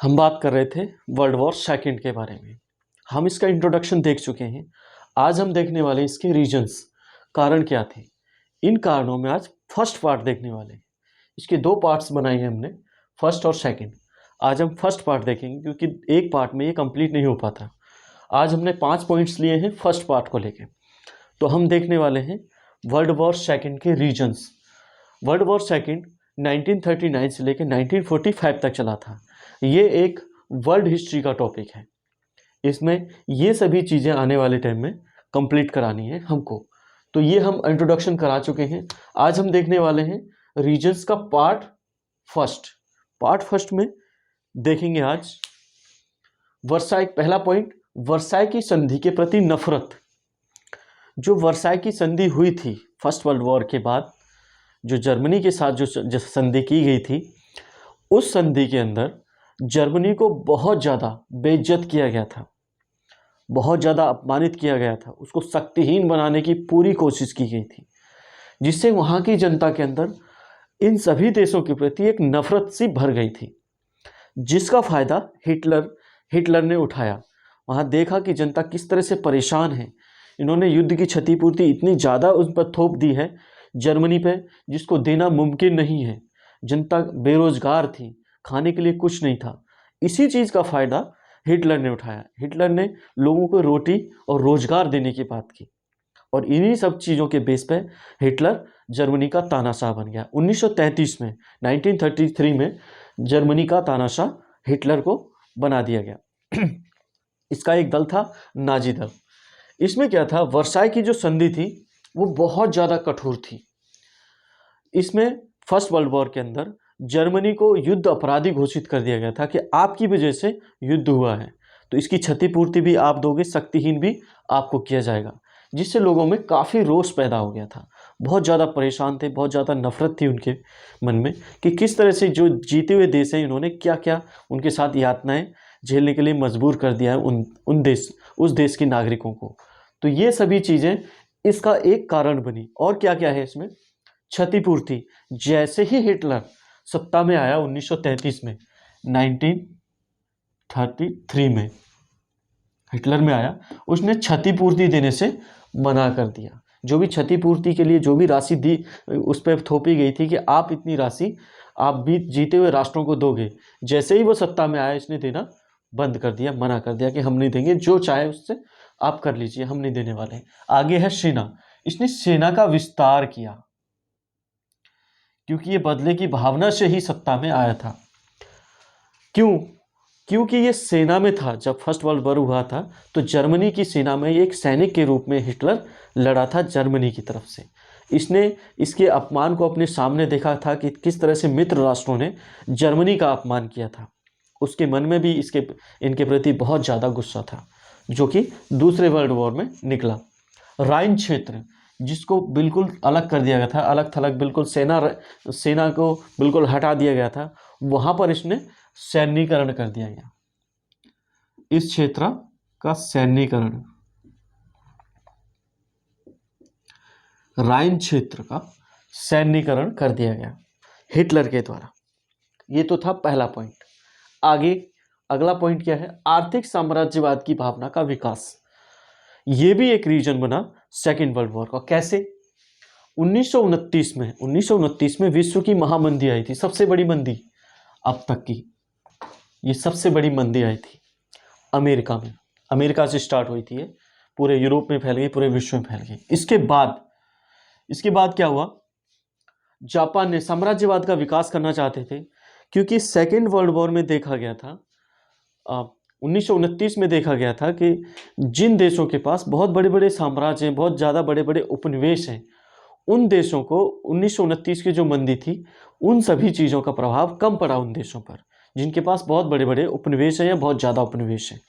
हम बात कर रहे थे वर्ल्ड वॉर सेकंड के बारे में। हम इसका इंट्रोडक्शन देख चुके हैं। आज हम देखने वाले इसके रीजंस, कारण क्या थे। इन कारणों में आज फर्स्ट पार्ट देखने वाले हैं। इसके दो पार्ट्स बनाए हैं हमने, फर्स्ट और सेकंड। आज हम फर्स्ट पार्ट देखेंगे क्योंकि एक पार्ट में ये कंप्लीट नहीं हो पाता। आज हमने 5 पॉइंट्स लिए हैं फर्स्ट पार्ट को लेके। तो हम देखने वाले हैं वर्ल्ड वॉर सेकंड के रीजंस। वर्ल्ड वॉर सेकंड 1939 से लेकर 1945 तक चला था। ये एक वर्ल्ड हिस्ट्री का टॉपिक है। इसमें ये सभी चीज़ें आने वाले टाइम में कंप्लीट करानी है हमको। तो ये हम इंट्रोडक्शन करा चुके हैं। आज हम देखने वाले हैं रीजन्स का पार्ट फर्स्ट में देखेंगे आज वर्साई। पहला पॉइंट, वर्साई की संधि के प्रति नफरत। जो वर्साई की संधि हुई थी फर्स्ट वर्ल्ड वॉर के बाद, जो जर्मनी के साथ जो संधि की गई थी, उस संधि के अंदर जर्मनी को बहुत ज़्यादा बेइज्जत किया गया था, बहुत ज़्यादा अपमानित किया गया था। उसको शक्तिहीन बनाने की पूरी कोशिश की गई थी, जिससे वहाँ की जनता के अंदर इन सभी देशों के प्रति एक नफरत सी भर गई थी, जिसका फ़ायदा हिटलर ने उठाया। वहाँ देखा कि जनता किस तरह से परेशान है। इन्होंने युद्ध की क्षतिपूर्ति इतनी ज़्यादा उस पर थोप दी है जर्मनी पे, जिसको देना मुमकिन नहीं है। जनता बेरोजगार थी, खाने के लिए कुछ नहीं था। इसी चीज़ का फ़ायदा हिटलर ने उठाया। हिटलर ने लोगों को रोटी और रोजगार देने की बात की, और इन्हीं सब चीज़ों के बेस पे हिटलर जर्मनी का तानाशाह बन गया। 1933 में 1933 में जर्मनी का तानाशाह हिटलर को बना दिया गया। इसका एक दल था नाजी दल। इसमें क्या था, वर्साई की जो संधि थी वो बहुत ज़्यादा कठोर थी। इसमें फर्स्ट वर्ल्ड वॉर के अंदर जर्मनी को युद्ध अपराधी घोषित कर दिया गया था कि आपकी वजह से युद्ध हुआ है, तो इसकी क्षतिपूर्ति भी आप दोगे, शक्तिहीन भी आपको किया जाएगा। जिससे लोगों में काफ़ी रोष पैदा हो गया था। बहुत ज़्यादा परेशान थे, बहुत ज़्यादा नफरत थी उनके मन में कि किस तरह से जो जीते हुए देश हैं, इन्होंने क्या क्या उनके साथ यातनाएं झेलने के लिए मजबूर कर दिया है उस देश के नागरिकों को। तो ये सभी चीज़ें इसका एक कारण बनी। और क्या क्या है इसमें, क्षतिपूर्ति। जैसे ही हिटलर सत्ता में आया 1933 में, 1933 में हिटलर में आया, उसने क्षतिपूर्ति देने से मना कर दिया। जो भी क्षतिपूर्ति के लिए जो भी राशि दी, उस पर थोपी गई थी कि आप इतनी राशि आप भी जीते हुए राष्ट्रों को दोगे। जैसे ही वो सत्ता में आया, इसने देना बंद कर दिया, मना कर दिया कि हम नहीं देंगे, जो चाहे उससे आप कर लीजिए, हम नहीं देने वाले। आगे है सेना। इसने सेना का विस्तार किया, क्योंकि ये बदले की भावना से ही सत्ता में आया था। क्योंकि ये सेना में था। जब फर्स्ट वर्ल्ड वॉर हुआ था तो जर्मनी की सेना में एक सैनिक के रूप में हिटलर लड़ा था जर्मनी की तरफ से। इसने इसके अपमान को अपने सामने देखा था कि किस तरह से मित्र राष्ट्रों ने जर्मनी का अपमान किया था। उसके मन में भी इनके प्रति बहुत ज़्यादा गुस्सा था, जो कि दूसरे वर्ल्ड वॉर में निकला। राइन क्षेत्र, जिसको बिल्कुल अलग कर दिया गया था, अलग थलग बिल्कुल सेना को बिल्कुल हटा दिया गया था, वहाँ पर इसने सैन्यीकरण कर दिया गया। इस क्षेत्र का सैन्यीकरण, राइन क्षेत्र का सैन्यीकरण कर दिया गया हिटलर के द्वारा। ये तो था पहला पॉइंट। आगे अगला पॉइंट क्या है, आर्थिक साम्राज्यवाद की भावना का विकास। ये भी एक रीजन बना सेकेंड वर्ल्ड वॉर का। कैसे, 1929 में विश्व की महामंदी आई थी, सबसे बड़ी मंदी अब तक की। ये सबसे बड़ी मंदी आई थी अमेरिका में। अमेरिका से स्टार्ट हुई थी, ये पूरे यूरोप में फैल गई, पूरे विश्व में फैल गई। इसके बाद क्या हुआ, जापान ने साम्राज्यवाद का विकास करना चाहते थे, क्योंकि सेकेंड वर्ल्ड वॉर में देखा गया था, 1929 में देखा गया था कि जिन देशों के पास बहुत बड़े बड़े साम्राज्य हैं, बहुत ज़्यादा बड़े बड़े उपनिवेश हैं, उन देशों को 1929 की जो मंदी थी, उन सभी चीज़ों का प्रभाव कम पड़ा उन देशों पर जिनके पास बहुत बड़े बड़े उपनिवेश हैं या बहुत ज़्यादा उपनिवेश हैं।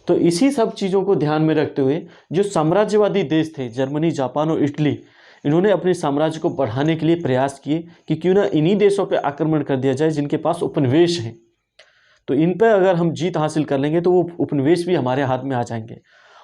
तो इसी सब चीज़ों को ध्यान में रखते हुए जो साम्राज्यवादी देश थे, जर्मनी, जापान और इटली, इन्होंने अपने साम्राज्य को बढ़ाने के लिए प्रयास किए कि क्यों ना इन्हीं देशों पर आक्रमण कर दिया जाए जिनके पास उपनिवेश हैं। तो इन पर अगर हम जीत हासिल कर लेंगे तो वो उपनिवेश भी हमारे हाथ में आ जाएंगे।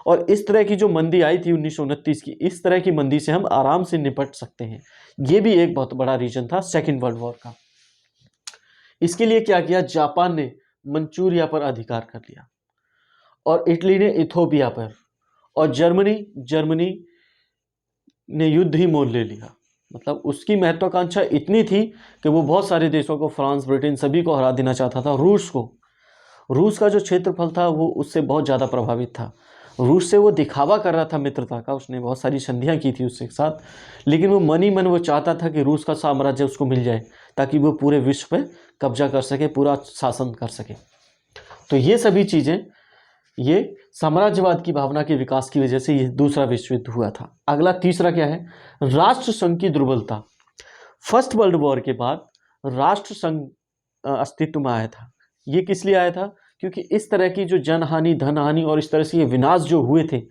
और इस तरह की जो मंदी आई थी 1929 की, इस तरह की मंदी से हम आराम से निपट सकते हैं। ये भी एक बहुत बड़ा रीजन था सेकेंड वर्ल्ड वॉर का। इसके लिए क्या किया, जापान ने मंचूरिया पर अधिकार कर लिया और इटली ने इथोपिया पर, और जर्मनी ने युद्ध ही मोल ले लिया। मतलब उसकी महत्वाकांक्षा इतनी थी कि वो बहुत सारे देशों को, फ्रांस, ब्रिटेन, सभी को हरा देना चाहता था। रूस का जो क्षेत्रफल था वो उससे बहुत ज़्यादा प्रभावित था। रूस से वो दिखावा कर रहा था मित्रता का, उसने बहुत सारी संधियां की थी उसके साथ, लेकिन वो मन ही मन वो चाहता था कि रूस का साम्राज्य उसको मिल जाए ताकि वो पूरे विश्व पे कब्जा कर सके, पूरा शासन कर सके। तो ये सभी चीज़ें, ये साम्राज्यवाद की भावना के विकास की वजह से ये दूसरा विश्व युद्ध हुआ था। अगला तीसरा क्या है? राष्ट्र संघ की दुर्बलता। फर्स्ट वर्ल्ड वॉर के बाद राष्ट्र संघ अस्तित्व में आया था। ये किस लिए आया था? क्योंकि इस तरह की जो जनहानि, धनहानि और इस तरह से ये विनाश जो हुए थे,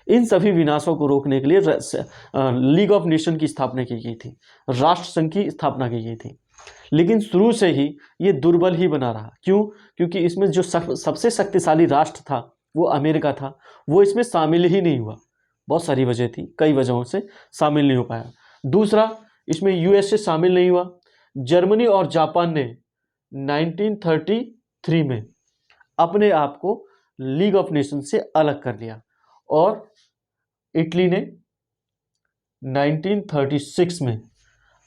इन सभी विनाशों को रोकने के लिए लीग ऑफ नेशन की स्थापना की गई थी, राष्ट्र संघ की स्थापना की गई थी। लेकिन शुरू से ही ये दुर्बल ही बना रहा। क्यों? क्योंकि इसमें जो सबसे शक्तिशाली राष्ट्र था वो अमेरिका था, वो इसमें शामिल ही नहीं हुआ। बहुत सारी वजह थी, कई वजहों से शामिल नहीं हो पाया। दूसरा, इसमें यूएसए शामिल नहीं हुआ। जर्मनी और जापान ने 1933 में अपने आप को लीग ऑफ नेशन से अलग कर लिया, और इटली ने 1936 में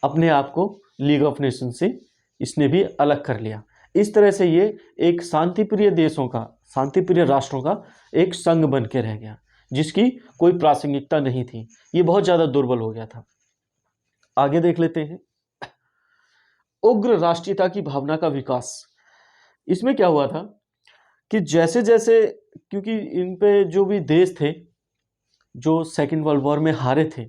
अपने आप को लीग ऑफ नेशन से इसने भी अलग कर लिया। इस तरह से ये एक शांतिप्रिय देशों का, शांतिप्रिय राष्ट्रों का एक संघ बन के रह गया, जिसकी कोई प्रासंगिकता नहीं थी। ये बहुत ज़्यादा दुर्बल हो गया था। आगे देख लेते हैं, उग्र राष्ट्रीयता की भावना का विकास। इसमें क्या हुआ था कि जैसे जैसे, क्योंकि इन पे जो भी देश थे जो सेकेंड वर्ल्ड वॉर में हारे थे,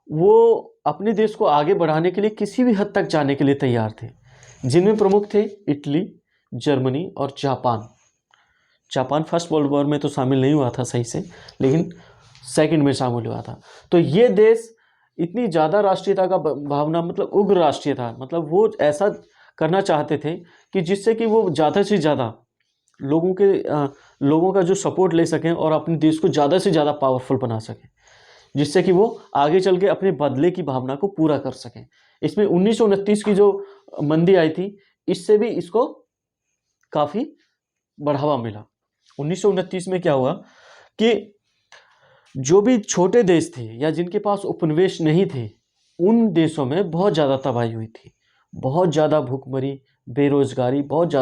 वो अपने देश को आगे बढ़ाने के लिए किसी भी हद तक जाने के लिए तैयार थे, जिनमें प्रमुख थे इटली, जर्मनी और जापान फर्स्ट वर्ल्ड वॉर में तो शामिल नहीं हुआ था सही से, लेकिन सेकंड में शामिल हुआ था। तो ये देश इतनी ज़्यादा राष्ट्रीयता का भावना, मतलब उग्र राष्ट्रीयता, मतलब वो ऐसा करना चाहते थे कि जिससे कि वो ज़्यादा से ज़्यादा लोगों का जो सपोर्ट ले सकें और अपने देश को ज़्यादा से ज़्यादा पावरफुल बना सकें, जिससे कि वो आगे चल के अपने बदले की भावना को पूरा कर सकें। इसमें 1929 की जो मंदी आई थी, इससे भी इसको काफ़ी बढ़ावा मिला। 1929 में क्या हुआ कि जो भी छोटे देश थे या जिनके पास उपनिवेश नहीं थे, उन देशों में बहुत ज़्यादा तबाही हुई थी, बहुत ज़्यादा भूखमरी, बेरोजगारी, बहुत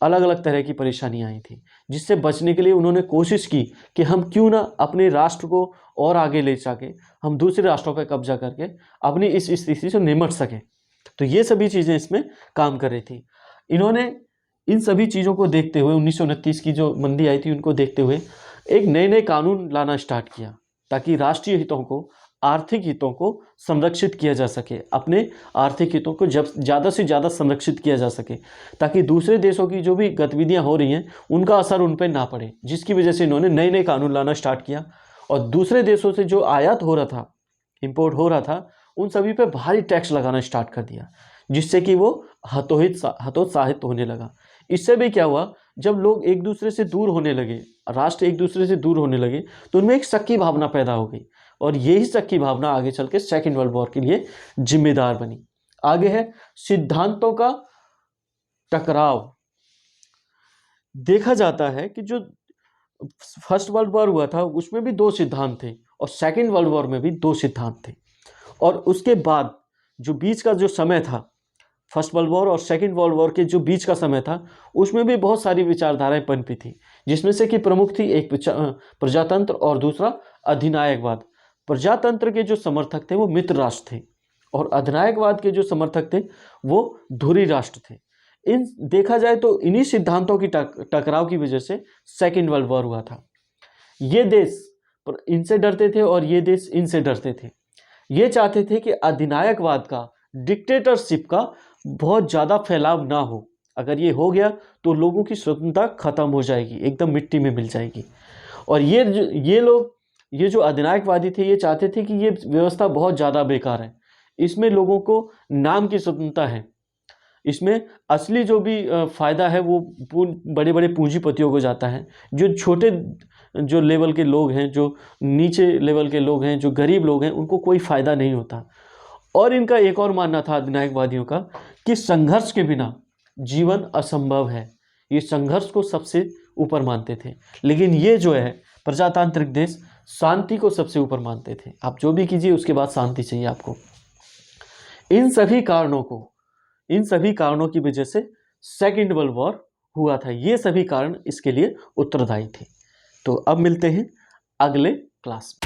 अलग अलग तरह की परेशानियां आई थी, जिससे बचने के लिए उन्होंने कोशिश की कि हम क्यों ना अपने राष्ट्र को और आगे ले जाके हम दूसरे राष्ट्रों पर कब्जा करके अपनी इस स्थिति से निपट सकें। तो ये सभी चीज़ें इसमें काम कर रही थी। इन्होंने इन सभी चीज़ों को देखते हुए, 1929 की जो मंदी आई थी उनको देखते हुए, एक नए कानून लाना स्टार्ट किया ताकि राष्ट्रीय हितों को, आर्थिक हितों को संरक्षित किया जा सके, अपने आर्थिक हितों को जब ज़्यादा से ज़्यादा संरक्षित किया जा सके, ताकि दूसरे देशों की जो भी गतिविधियां हो रही हैं उनका असर उन पर ना पड़े। जिसकी वजह से इन्होंने नए कानून लाना स्टार्ट किया, और दूसरे देशों से जो आयात हो रहा था, इम्पोर्ट हो रहा था, उन सभी पे भारी टैक्स लगाना स्टार्ट कर दिया, जिससे कि वो हतोत्साहित होने लगा। इससे भी क्या हुआ, जब लोग एक दूसरे से दूर होने लगे, राष्ट्र एक दूसरे से दूर होने लगे, तो उनमें एक शक की भावना पैदा हो गई, और यही शक की भावना आगे चल के सेकेंड वर्ल्ड वॉर के लिए जिम्मेदार बनी। आगे है सिद्धांतों का टकराव। देखा जाता है कि जो फर्स्ट वर्ल्ड वॉर हुआ था उसमें भी दो सिद्धांत थे, और सेकेंड वर्ल्ड वॉर में भी दो सिद्धांत थे, और उसके बाद जो बीच का जो समय था, फर्स्ट वर्ल्ड वॉर और सेकेंड वर्ल्ड वॉर के जो बीच का समय था, उसमें भी बहुत सारी विचारधाराएं पनपी थी, जिसमें से कि प्रमुख थी एक प्रजातंत्र और दूसरा अधिनायकवाद। प्रजातंत्र के जो समर्थक थे वो मित्र राष्ट्र थे, और अधिनायकवाद के जो समर्थक थे वो धुरी राष्ट्र थे। इन देखा जाए तो इन्हीं सिद्धांतों की टकराव की वजह से सेकेंड वर्ल्ड वॉर हुआ था। ये देश इनसे डरते थे और ये देश इनसे डरते थे। ये चाहते थे कि अधिनायकवाद का, डिक्टेटरशिप का बहुत ज़्यादा फैलाव ना हो। अगर ये हो गया तो लोगों की स्वतंत्रता खत्म हो जाएगी, एकदम मिट्टी में मिल जाएगी। और ये जो अधिनायकवादी थे, ये चाहते थे कि ये व्यवस्था बहुत ज़्यादा बेकार है, इसमें लोगों को नाम की स्वतंत्रता है, इसमें असली जो भी फ़ायदा है वो बड़े बड़े पूंजीपतियों को जाता है। जो छोटे जो लेवल के लोग हैं, जो नीचे लेवल के लोग हैं, जो गरीब लोग हैं, उनको कोई फ़ायदा नहीं होता। और इनका एक और मानना था अधिनायकवादियों का कि संघर्ष के बिना जीवन असंभव है, ये संघर्ष को सबसे ऊपर मानते थे। लेकिन ये जो है प्रजातांत्रिक देश शांति को सबसे ऊपर मानते थे। आप जो भी कीजिए उसके बाद शांति चाहिए आपको। इन सभी कारणों की वजह से सेकेंड वर्ल्ड वॉर हुआ था। ये सभी कारण इसके लिए उत्तरदायी थे। तो अब मिलते हैं अगले क्लास में।